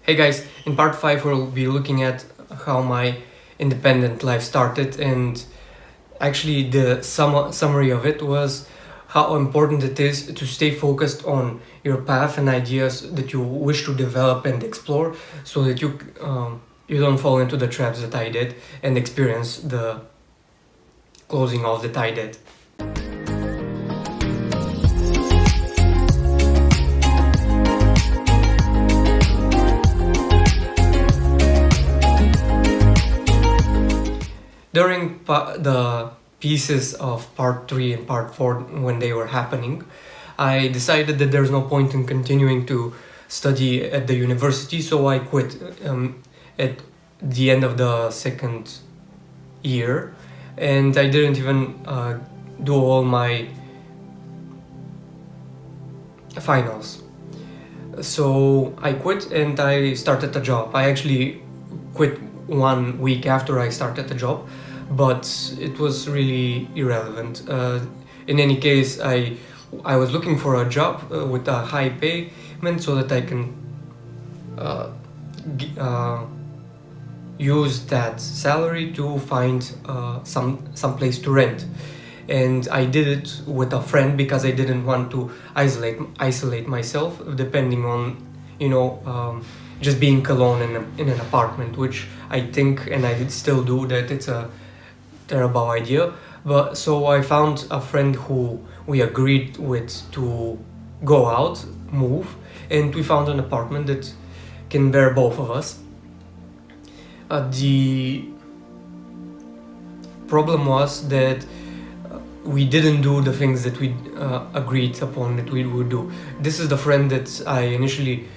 Hey guys, in part 5 we'll be looking at how my independent life started, and actually the summary of it was how important it is to stay focused on your path and ideas that you wish to develop and explore, so that you don't fall into the traps that I did and experience the closing off that I did. During the pieces of part 3 and part 4, when they were happening, I decided that there's no point in continuing to study at the university, so I quit at the end of the second year, and I didn't even do all my finals. So I quit and I started a job. I actually quit 1 week after I started the job, but it was really irrelevant. In any case, I was looking for a job with a high payment so that I can use that salary to find some place to rent. And I did it with a friend because I didn't want to isolate myself, depending on just being alone in an apartment, which I think, and I still do, that it's a terrible idea. But so I found a friend who we agreed with to go out, move, and we found an apartment that can bear both of us. The problem was that we didn't do the things that we agreed upon that we would do. This is the friend that I initially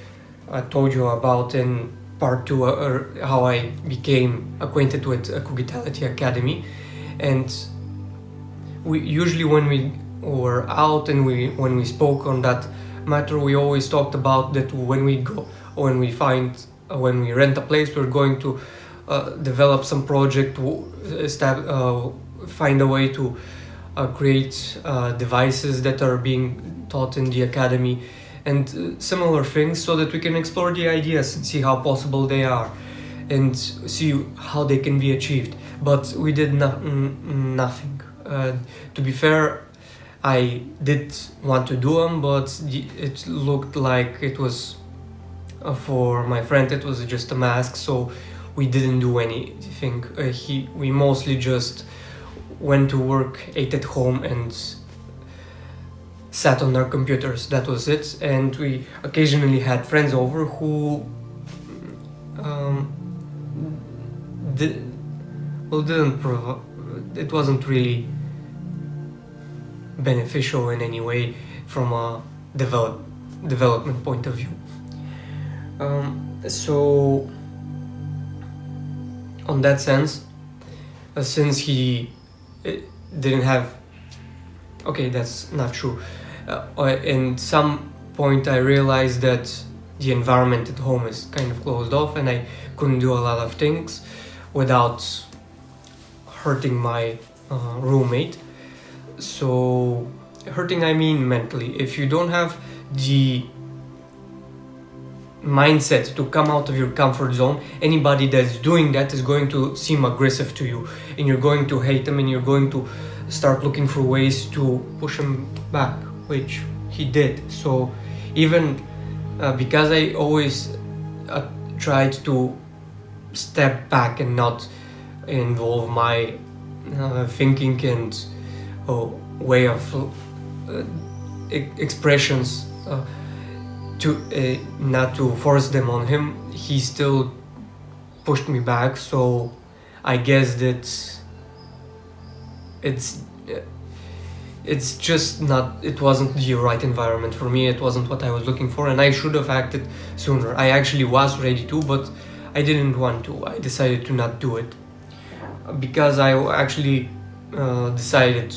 told you about in part 2, how I became acquainted with Kugitality Academy. And we usually, when we were out and when we spoke on that matter, we always talked about that when we rent a place, we're going to develop some project, find a way to create devices that are being taught in the academy and similar things, so that we can explore the ideas and see how possible they are and see how they can be achieved. But we did nothing. To be fair, I did want to do them, but it looked like it was for my friend, it was just a mask, so we didn't do anything. We mostly just went to work, ate at home, and sat on our computers. That was it. And we occasionally had friends over who it wasn't really beneficial in any way from a development point of view. So on that sense, since he didn't have, okay, that's not true. In some point I realized that the environment at home is kind of closed off, and I couldn't do a lot of things without hurting my roommate. So hurting, I mean mentally. If you don't have the mindset to come out of your comfort zone, anybody that's doing that is going to seem aggressive to you, and you're going to hate them, and you're going to start looking for ways to push him back, which he did. So even because I always tried to step back and not involve my thinking and way of expressions to not to force them on him, he still pushed me back. So I guess that it's just not, it wasn't the right environment for me. It wasn't what I was looking for, and I should have acted sooner. I actually was ready to, but I didn't want to. I decided to not do it because I actually decided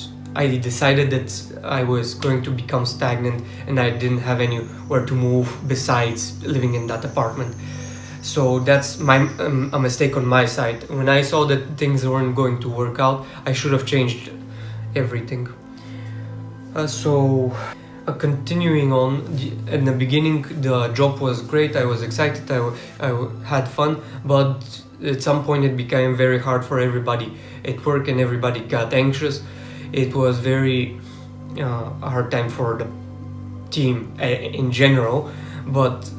that I was going to become stagnant, and I didn't have anywhere to move besides living in that apartment. So that's a mistake on my side. When I saw that things weren't going to work out, I should have changed everything. So continuing on, in the beginning the job was great, I was excited, I had fun, but at some point it became very hard for everybody at work and everybody got anxious. It was very a hard time for the team in general, but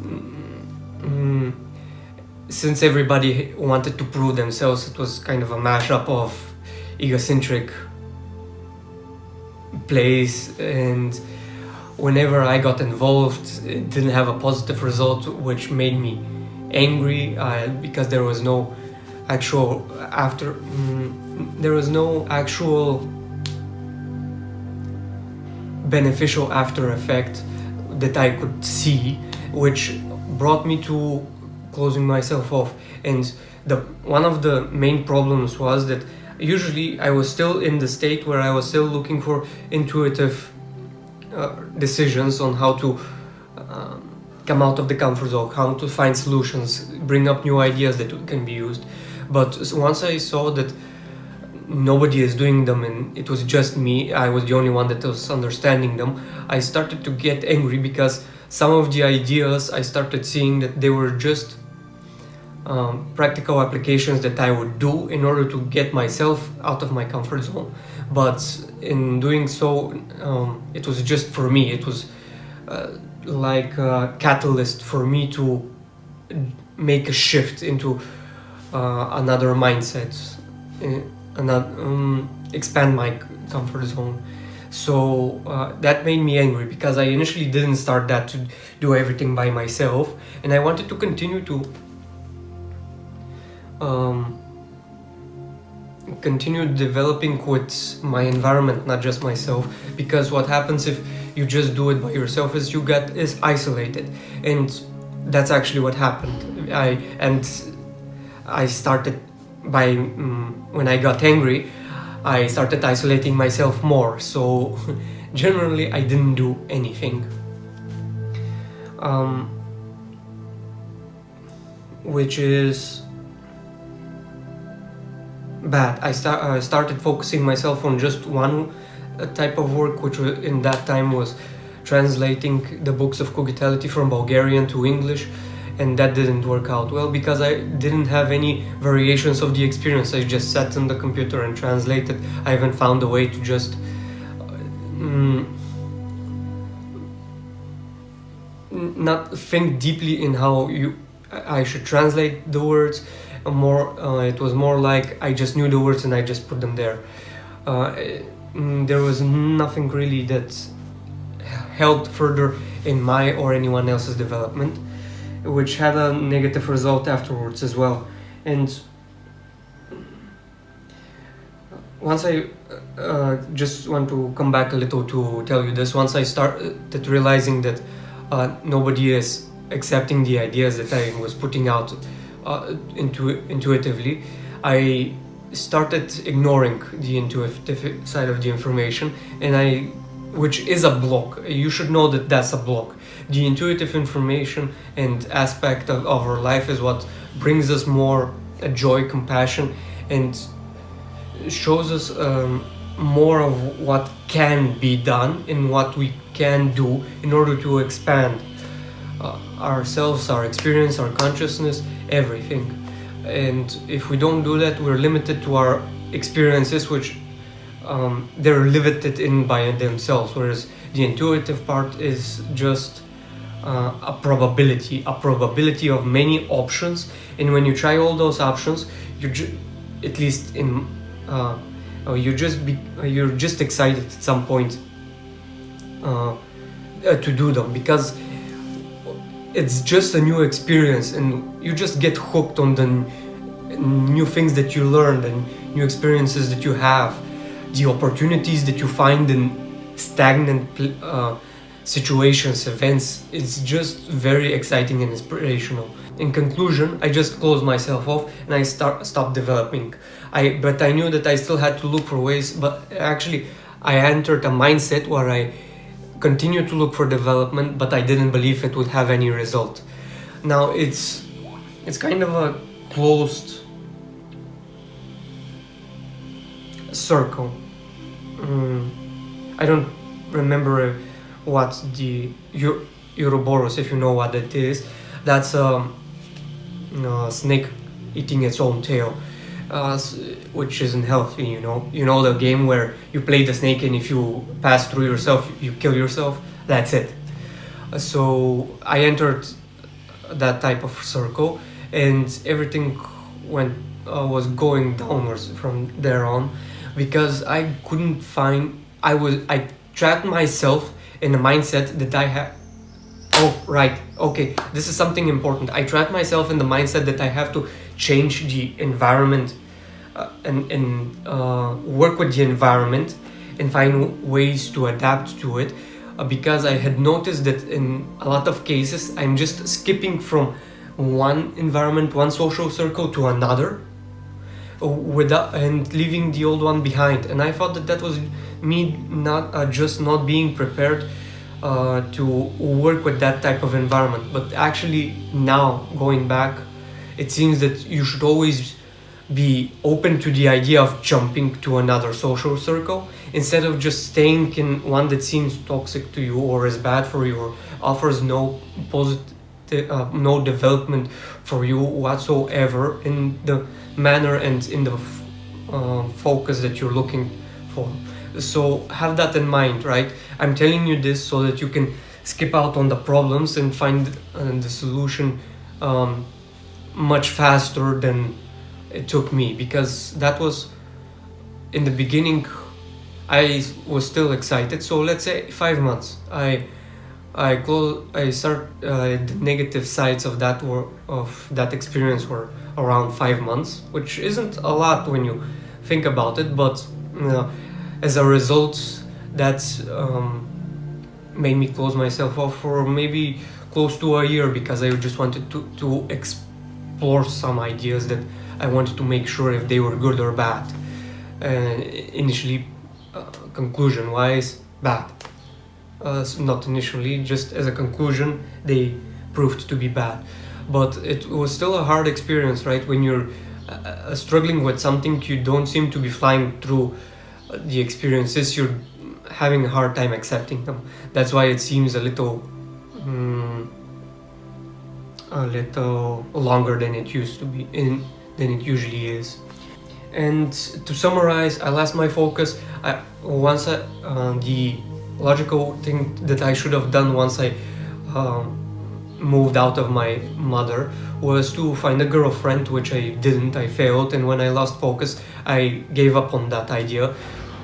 since everybody wanted to prove themselves, it was kind of a mashup of egocentric plays, and whenever I got involved, it didn't have a positive result, which made me angry because there was no actual beneficial after effect that I could see, which brought me to closing myself off. And one of the main problems was that usually I was still in the state where I was still looking for intuitive decisions on how to come out of the comfort zone, how to find solutions, bring up new ideas that can be used. But once I saw that nobody is doing them and it was just me, I was the only one that was understanding them, I started to get angry because some of the ideas I started seeing that they were just practical applications that I would do in order to get myself out of my comfort zone. But in doing so, it was just for me. It was like a catalyst for me to make a shift into another mindset, expand my comfort zone. So that made me angry because I initially didn't start that to do everything by myself, and I wanted to continue to continue developing with my environment, not just myself, because what happens if you just do it by yourself is you get isolated, and that's actually what happened. I started by when I got angry, I started isolating myself more, so generally I didn't do anything, which is bad. I started focusing myself on just one type of work, which in that time was translating the books of Cogitatality from Bulgarian to English, and that didn't work out well because I didn't have any variations of the experience. I just sat on the computer and translated. I haven't found a way to just not think deeply in how I should translate the words. It was more like I just knew the words and I just put them there. There was nothing really that helped further in my or anyone else's development, which had a negative result afterwards as well. And once I just want to come back a little to tell you this, once I started realizing that nobody is accepting the ideas that I was putting out intuitively, I started ignoring the intuitive side of the information, and which is a block. You should know that that's a block. The intuitive information and aspect of our life is what brings us more joy, compassion, and shows us more of what can be done and what we can do in order to expand ourselves, our experience, our consciousness, everything. And if we don't do that, we're limited to our experiences, which they're limited in by themselves, whereas the intuitive part is just a probability of many options, and when you try all those options, at least in you're just excited at some point to do them, because it's just a new experience and you just get hooked on the new things that you learned and new experiences that you have, the opportunities that you find in stagnant situations, events. It's just very exciting and inspirational. In conclusion, I just closed myself off and I stopped developing. But I knew that I still had to look for ways, but actually I entered a mindset where I continued to look for development, but I didn't believe it would have any result. Now it's kind of a closed circle. I don't remember what the Ouroboros, if you know what it is, that's a snake eating its own tail, which isn't healthy. You know the game where you play the snake, and if you pass through yourself, you kill yourself. That's it. So I entered that type of circle, and everything was going downwards from there on, because I couldn't find. I trapped myself in a mindset that I had. Oh, right. Okay, this is something important. I trapped myself in the mindset that I have to change the environment, and work with the environment and find ways to adapt to it, because I had noticed that in a lot of cases I'm just skipping from one environment, one social circle to another, without and leaving the old one behind. And I thought that was me not just not being prepared to work with that type of environment. But actually, now going back, it seems that you should always be open to the idea of jumping to another social circle, instead of just staying in one that seems toxic to you, or is bad for you, or offers no positive, no development for you whatsoever, in the manner and in the focus that you're looking for. So have that in mind, right? I'm telling you this so that you can skip out on the problems and find the solution much faster than it took me, because that was in the beginning. I was still excited. So let's say 5 months. I start the negative sides of that experience were around 5 months, which isn't a lot when you think about it, but as a result, that made me close myself off for maybe close to a year, because I just wanted to explore some ideas that I wanted to make sure if they were good or bad. Initially, conclusion wise, bad. Not initially, just as a conclusion, they proved to be bad. But it was still a hard experience, right? When you're struggling with something, you don't seem to be flying through the experiences, you're having a hard time accepting them. That's why it seems a little longer than it used to be, than it usually is. And to summarize, I lost my focus. The logical thing that I should have done once I moved out of my mother was to find a girlfriend, which I didn't. I failed, and when I lost focus, I gave up on that idea.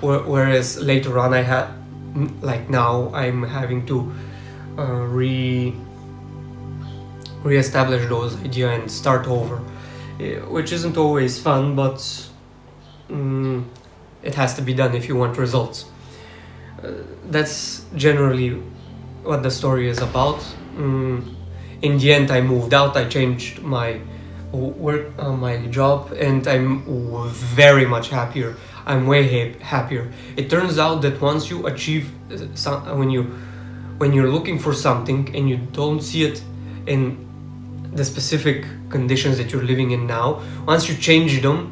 Whereas later on, I had, like now, I'm having to re-establish those ideas and start over, which isn't always fun, but it has to be done if you want results. That's generally what the story is about. In the end, I moved out. I changed my work, my job, and I'm very much happier. I'm way happier. It turns out that once you achieve when you're looking for something and you don't see it in the specific conditions that you're living in now, once you change them,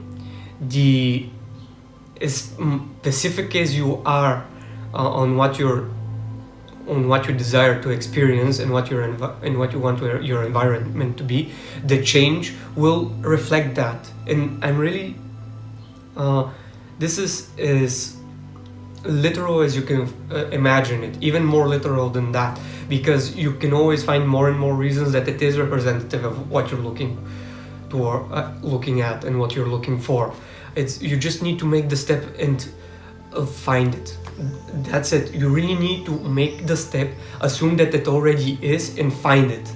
as specific as you are on what you desire to experience and what you want your environment to be, the change will reflect that. And I'm really this is as literal as you can imagine it, even more literal than that, because you can always find more and more reasons that it is representative of what you're looking at and what you're looking for. You just need to make the step and find it. That's it. You really need to make the step, assume that it already is, and find it.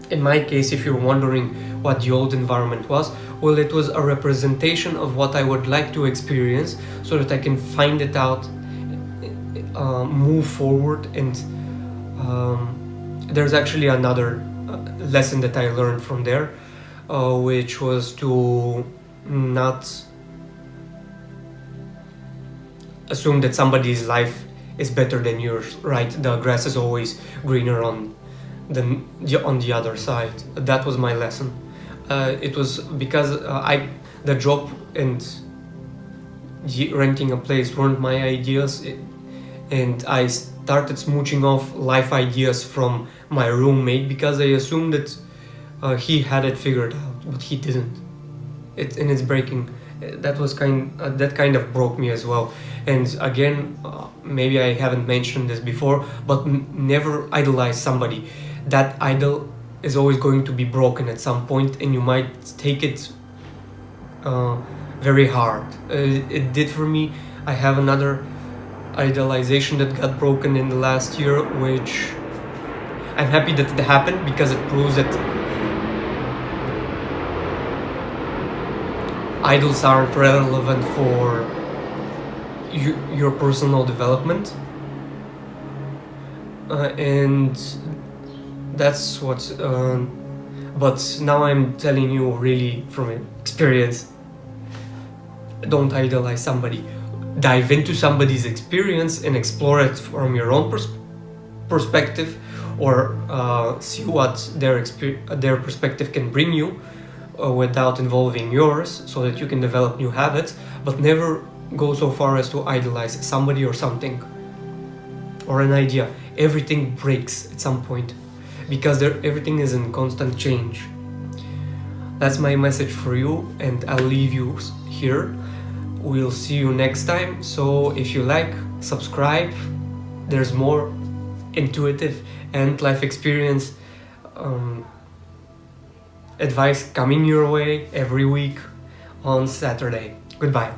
In my case, if you're wondering what the old environment was, well, it was a representation of what I would like to experience, so that I can find it out, move forward. And there's actually another lesson that I learned from there, which was to not assume that somebody's life is better than yours, right? The grass is always greener on the other side. That was my lesson. It was because the job and renting a place weren't my ideas. and I started smooching off life ideas from my roommate because I assumed that he had it figured out, but he didn't. It's breaking. That kind of broke me as well. And again, maybe I haven't mentioned this before, but never idolize somebody. That idol is always going to be broken at some point, and you might take it very hard. It did for me. I have another idolization that got broken in the last year, which I'm happy that it happened because it proves that idols aren't relevant for your personal development, and that's what. But now I'm telling you really from experience. Don't idolize somebody. Dive into somebody's experience and explore it from your own perspective, or see what their perspective can bring you without involving yours, so that you can develop new habits. But never go so far as to idolize somebody or something or an idea. Everything breaks at some point because everything is in constant change. That's my message for you, and I'll leave you here. We'll see you next time. So if you like, subscribe. There's more intuitive and life experience advice coming your way every week on Saturday. Goodbye.